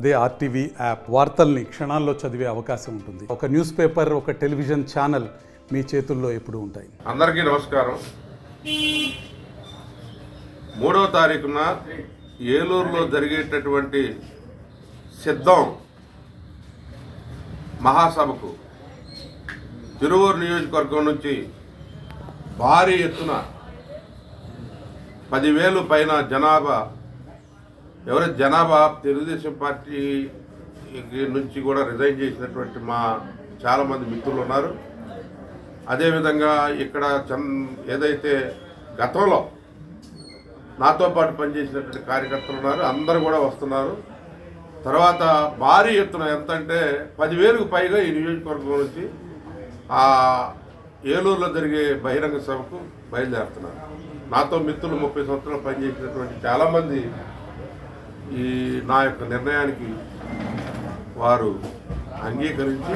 అదే RTV app వార్తల్ని క్షణాల్లో చదివే అవకాశం ఉంటుంది. ఒక న్యూస్ పేపర్, ఒక టెలివిజన్ ఛానల్ మీ చేతుల్లో ఎప్పుడూ ఉంటాయి. అందరికీ నమస్కారం. 3వ తారీఖున ఏలూరులో జరిగేటటువంటి సిద్ధం మహాసభకు తిరువూరు నియోజకవర్గం నుంచి భారీ ఎత్తున 10,000 పైన జనాభా తెలుగుదేశం పార్టీ నుంచి కూడా రిజైన్ చేసినటువంటి మా చాలామంది మిత్రులు ఉన్నారు. అదేవిధంగా ఇక్కడ ఏదైతే గతంలో నాతో పాటు పనిచేసినటువంటి కార్యకర్తలు ఉన్నారు, అందరూ కూడా వస్తున్నారు. తర్వాత భారీ ఎత్తున ఎంత అంటే 10,000కు పైగా ఈ నియోజకవర్గం నుంచి ఏలూరులో జరిగే బహిరంగ సభకు బయలుదేరుతున్నారు. నాతో మిత్రులు 30 సంవత్సరాలు పనిచేసినటువంటి చాలామంది ఈ నా యొక్క నిర్ణయానికి వారు అంగీకరించి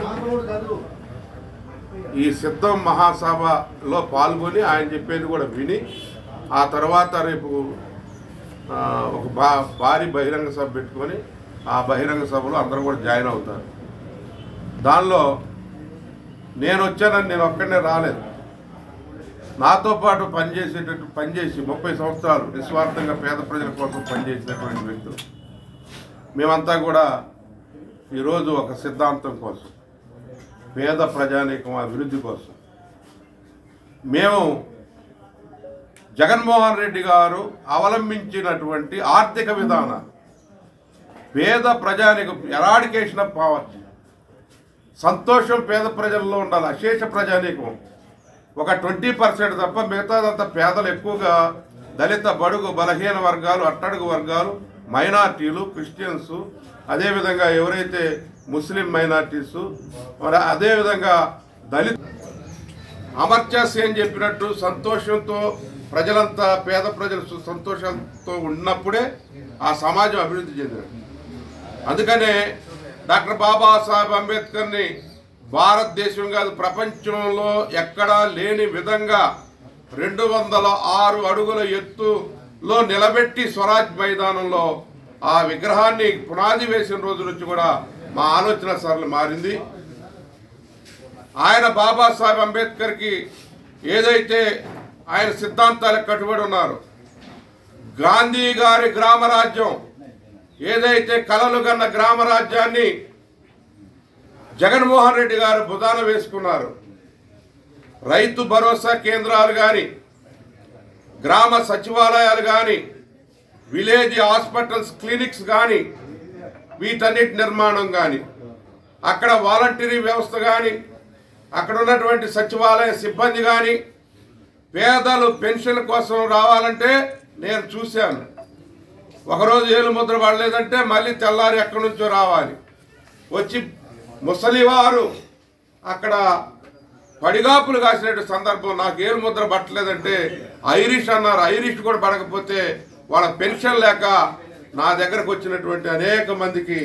ఈ సిద్ధం మహాసభలో పాల్గొని ఆయన చెప్పేది కూడా విని ఆ తర్వాత రేపు ఒక భారీ బహిరంగ సభ పెట్టుకొని ఆ బహిరంగ సభలో అందరూ కూడా జాయిన్ అవుతారు. దానిలో నేను వచ్చానని నేను ఒక్కడనే రాలేదు. నాతో పాటు పనిచేసి 30 సంవత్సరాలు నిస్వార్థంగా పేద ప్రజల కోసం పనిచేసినటువంటి వ్యక్తులు మేమంతా కూడా ఈరోజు ఒక సిద్ధాంతం కోసం, పేద ప్రజానీకం అభివృద్ధి కోసం మేము జగన్మోహన్ రెడ్డి గారు అవలంబించినటువంటి ఆర్థిక విధానం పేద ప్రజానీకం ఎరాడికేషన్ ఆఫ్ పావర్టీ, సంతోషం పేద ప్రజల్లో ఉండాలి. అశేష ప్రజానీకం ఒక 20% తప్ప మిగతాదంతా పేదలు ఎక్కువగా దళిత, బడుగు, బలహీన వర్గాలు, అట్టడుగు వర్గాలు, మైనార్టీలు, క్రిస్టియన్స్, అదేవిధంగా ఎవరైతే ముస్లిం మైనార్టీసు, మరి అదేవిధంగా దళిత అమర్త్య సేన్ చెప్పినట్టు సంతోషంతో ప్రజలంతా పేద ప్రజలు సంతోషంతో ఉన్నప్పుడే ఆ సమాజం అభివృద్ధి చెందినట్టు. అందుకనే డాక్టర్ బాబాసాహెబ్ అంబేద్కర్ని భారతదేశం కాదు ప్రపంచంలో ఎక్కడా లేని విధంగా 206 అడుగుల ఎత్తులో నిలబెట్టి స్వరాజ్ మైదానంలో ఆ విగ్రహాన్ని పునాది వేసిన రోజు నుంచి కూడా మా ఆలోచన సరళి మారింది. ఆయన బాబాసాహెబ్ అంబేద్కర్కి ఏదైతే ఆయన సిద్ధాంతాలకు కట్టుబడి ఉన్నారు, గాంధీ గారి గ్రామరాజ్యం ఏదైతే కలలు కన్న గ్రామరాజ్యాన్ని జగన్మోహన్ రెడ్డి గారు భుజాన వేసుకున్నారు. రైతు భరోసా కేంద్రాలు కానీ, గ్రామ సచివాలయాలు కానీ, విలేజ్ హాస్పిటల్స్, క్లినిక్స్ కానీ, వీటన్నిటి నిర్మాణం కానీ, అక్కడ వాలంటరీ వ్యవస్థ కానీ, అక్కడ ఉన్నటువంటి సచివాలయ సిబ్బంది కానీ, పేదలు పెన్షన్ కోసం రావాలంటే నేను చూశాను. ఒకరోజు ఏలు ముద్ర పడలేదంటే మళ్ళీ తెల్లారి ఎక్కడి నుంచో రావాలి. వచ్చి ముసలివారు అక్కడ పడిగాపులు కాసినట్టు సందర్భం. నాకు ఏలు ముద్ర పట్టలేదంటే ఐరిష్ అన్నారు. ఐరిష్ కూడా పడకపోతే వాళ్ళ పెన్షన్ లేక నా దగ్గరకు వచ్చినటువంటి అనేక మందికి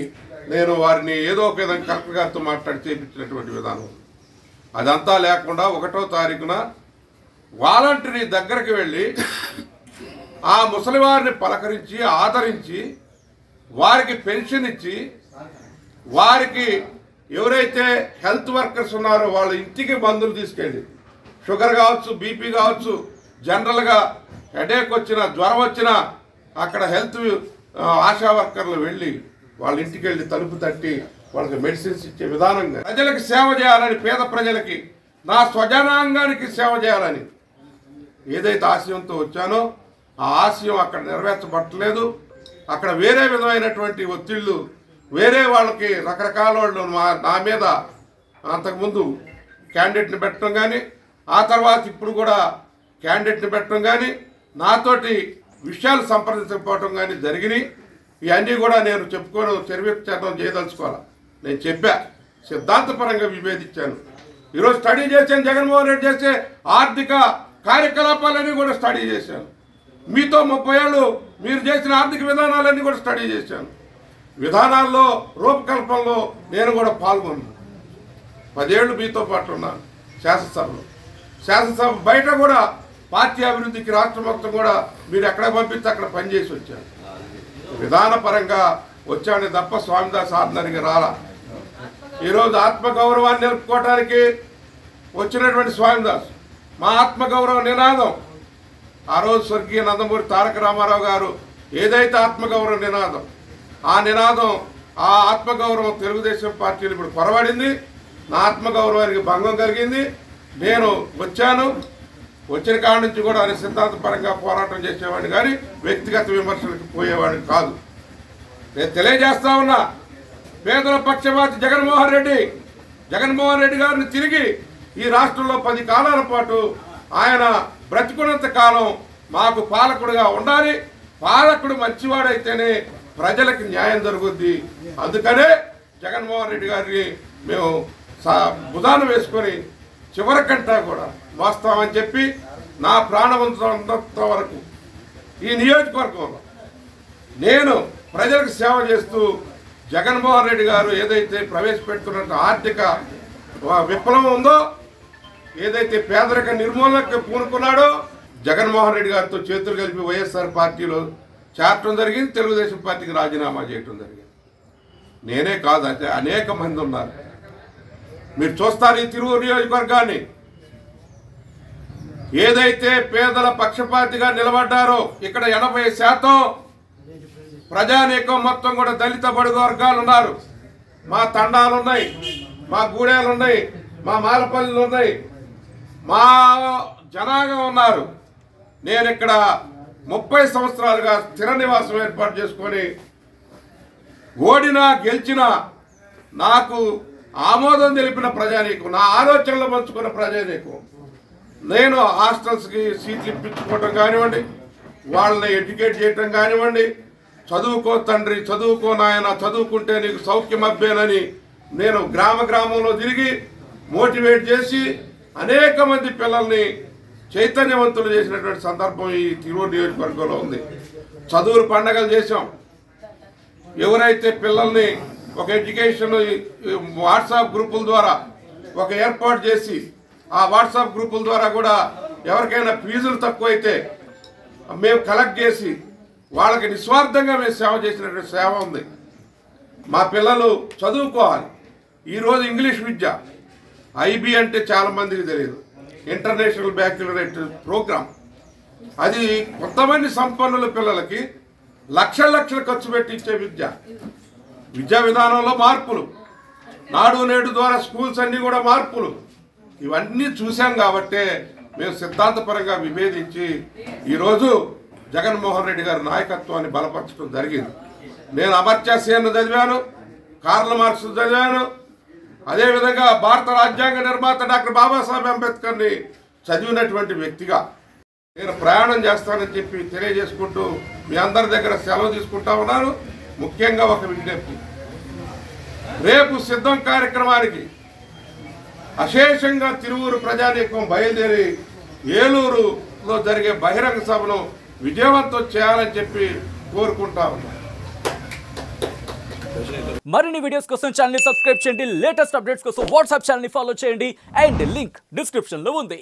నేను వారిని ఏదో ఒక విధంగా కలెక్టర్ గారితో మాట్లాడి చేయించినటువంటి విధానం. అదంతా లేకుండా 1వ తారీఖున వాలంటరీ దగ్గరికి వెళ్ళి ఆ ముసలివారిని పలకరించి ఆదరించి వారికి పెన్షన్ ఇచ్చి, వారికి ఎవరైతే హెల్త్ వర్కర్స్ ఉన్నారో వాళ్ళ ఇంటికి మందులు తీసుకెళ్ళి, షుగర్ కావచ్చు, బీపీ కావచ్చు, జనరల్గా హెడేక్ వచ్చినా, జ్వరం వచ్చినా అక్కడ హెల్త్ ఆశా వర్కర్లు వెళ్ళి వాళ్ళ ఇంటికి వెళ్ళి తలుపు తట్టి వాళ్ళకి మెడిసిన్స్ ఇచ్చే విధానంగా ప్రజలకు సేవ చేయాలని, పేద ప్రజలకి, నా స్వజనాంగానికి సేవ చేయాలని ఏదైతే ఆశయంతో వచ్చానో ఆ ఆశయం అక్కడ నెరవేర్చబట్టలేదు. అక్కడ వేరే విధమైనటువంటి ఒత్తిళ్ళు, వేరే వాళ్ళకి రకరకాల వాళ్ళు నా మీద అంతకుముందు క్యాండిడేట్ని పెట్టడం కానీ, ఆ తర్వాత ఇప్పుడు కూడా క్యాండిడేట్ని పెట్టడం కానీ, నాతోటి విషయాలు సంప్రదించకపోవటం కానీ జరిగినాయి. ఇవన్నీ కూడా నేను చర్చడం చేయదలుచుకోవాలి. నేను చెప్పా, సిద్ధాంతపరంగా విభేదించాను. ఈరోజు స్టడీ చేశాను. జగన్మోహన్ రెడ్డి చేసే ఆర్థిక కార్యకలాపాలన్నీ కూడా స్టడీ చేశాను. మీతో 30 ఏళ్ళు మీరు చేసిన ఆర్థిక విధానాలన్నీ కూడా స్టడీ చేశాను. విధానాల్లో రూపకల్పనలో నేను కూడా పాల్గొన్నాను. 10 ఏళ్ళు మీతో పాటు ఉన్నాను శాసనసభలో. శాసనసభ బయట కూడా పార్టీ అభివృద్ధికి రాష్ట్ర మొత్తం కూడా మీరు ఎక్కడ పంపిస్తే అక్కడ పనిచేసి వచ్చారు. విధానపరంగా వచ్చాడు తప్ప స్వామిదాస్ ఆర్డినరీగా రాలా. ఈరోజు ఆత్మగౌరవాన్ని నిలుపుకోవడానికి వచ్చినటువంటి స్వామిదాస్ మా ఆత్మగౌరవ నినాదం ఆ రోజు స్వర్గీయ నందమూరి తారక రామారావు గారు ఏదైతే ఆత్మగౌరవ నినాదం ఆ ఆత్మగౌరవం తెలుగుదేశం పార్టీలు ఇప్పుడు పొరబడింది. నా ఆత్మగౌరవానికి భంగం కలిగింది. నేను వచ్చిన కాడ నుంచి కూడా ఆయన సిద్ధాంతపరంగా పోరాటం చేసేవాడిని కానీ వ్యక్తిగత విమర్శలకు పోయేవాడిని కాదు. నేను తెలియజేస్తా ఉన్నా, పేదల పక్షపాతి జగన్మోహన్ రెడ్డి గారిని తిరిగి ఈ రాష్ట్రంలో 10 కాలాల పాటు ఆయన బ్రతికున్నంత కాలం మాకు పాలకుడుగా ఉండాలి. పాలకుడు మంచివాడైతేనే ప్రజలకు న్యాయం జరుగుద్ది. అందుకనే జగన్మోహన్ రెడ్డి గారిని మేము బుధాన వేసుకొని చివరికంటా కూడా మోస్తామని చెప్పి నా ప్రాణవంత వరకు ఈ నియోజకవర్గంలో నేను ప్రజలకు సేవ చేస్తూ జగన్మోహన్ రెడ్డి గారు ఏదైతే ప్రవేశపెడుతున్న ఆర్థిక విప్లవం ఉందో, ఏదైతే పేదరిక నిర్మూలనకు పూనుకున్నాడో, జగన్మోహన్ రెడ్డి గారితో చేతులు కలిపి వైఎస్ఆర్ పార్టీలో చేరటం జరిగింది. తెలుగుదేశం పార్టీకి రాజీనామా చేయటం జరిగింది. నేనే కాదు, అంటే అనేక మంది ఉన్నారు. మీరు చూస్తారు ఈ తిరువూరు నియోజకవర్గాన్ని ఏదైతే పేదల పక్షపాతిగా నిలబడ్డారో ఇక్కడ 80% ప్రజానీకం మొత్తం కూడా దళిత బడుగు వర్గాలు ఉన్నారు. మా తండాలు ఉన్నాయి, మా గూడెలు ఉన్నాయి, మా మాలపల్లిలు ఉన్నాయి, మా జనాంగం ఉన్నారు. నేను ఇక్కడ 30 సంవత్సరాలుగా స్థిర నివాసం ఏర్పాటు చేసుకొని ఓడినా గెలిచినా నాకు ఆమోదం తెలిపిన ప్రజానీకం, నా ఆలోచనలు పంచుకున్న ప్రజానీకం. నేను హాస్టల్స్కి సీట్లు ఇప్పించుకోవటం కానివ్వండి, వాళ్ళని ఎడ్యుకేట్ చేయటం కానివ్వండి, చదువుకో తండ్రి, చదువుకో నాయన, చదువుకుంటే నీకు సౌఖ్యం అబ్బేనని నేను గ్రామంలో తిరిగి మోటివేట్ చేసి అనేక మంది పిల్లల్ని చైతన్యవంతులు చేసినటువంటి సందర్భం ఈ తిరువూరు నియోజకవర్గంలో ఉంది. చదువులు పండగలు చేశాం. ఎవరైతే పిల్లల్ని ఒక ఎడ్యుకేషన్ వాట్సాప్ గ్రూపుల ద్వారా ఒక ఏర్పాటు చేసి ఆ వాట్సాప్ గ్రూపుల ద్వారా కూడా ఎవరికైనా ఫీజులు తక్కువైతే మేము కలెక్ట్ చేసి వాళ్ళకి నిస్వార్థంగా మేము సేవ చేసినటువంటి సేవ ఉంది. మా పిల్లలు చదువుకోవాలి. ఈరోజు ఇంగ్లీష్ విద్య ఐబీ అంటే చాలామందికి తెలియదు, ఇంటర్నేషనల్ బ్యాక్లరేట్ ప్రోగ్రామ్. అది కొంతమంది సంపన్నుల పిల్లలకి లక్షలు ఖర్చు పెట్టి ఇచ్చే విద్యా విధానంలో మార్పులు, నాడు నేడు ద్వారా స్కూల్స్ అన్నీ కూడా మార్పులు, ఇవన్నీ చూసాం కాబట్టే మేము సిద్ధాంతపరంగా విభేదించి ఈరోజు జగన్మోహన్ రెడ్డి గారి నాయకత్వాన్ని బలపరచడం జరిగింది. నేను అమర్త్య సేన్ చదివాను, కార్ల్ మార్క్స్ చదివాను, అదేవిధంగా భారత రాజ్యాంగ నిర్మాత డాక్టర్ బాబాసాహెబ్ అంబేద్కర్ని చదివినటువంటి వ్యక్తిగా నేను ప్రయాణం చేస్తానని చెప్పి తెలియజేసుకుంటూ మీ అందరి దగ్గర సెలవు తీసుకుంటా ఉన్నాను. ముఖ్యంగా ఒక విజ్ఞప్తి, రేపు సిద్ధం కార్యక్రమానికి అశేషంగా తిరువూరు ప్రజానీకం బయలుదేరి ఏలూరులో జరిగే బహిరంగ సభను విజయవంతం చేయాలని చెప్పి కోరుకుంటా ఉన్నాను. మరిన్ని వీడియోస్ కోసం ఛానల్ ని సబ్స్క్రైబ్ చేయండి. లేటెస్ట్ అప్డేట్స్ కోసం వాట్సాప్ ఛానల్ ని ఫాలో చేయండి. అండ్ లింక్ డిస్క్రిప్షన్ లో ఉంది.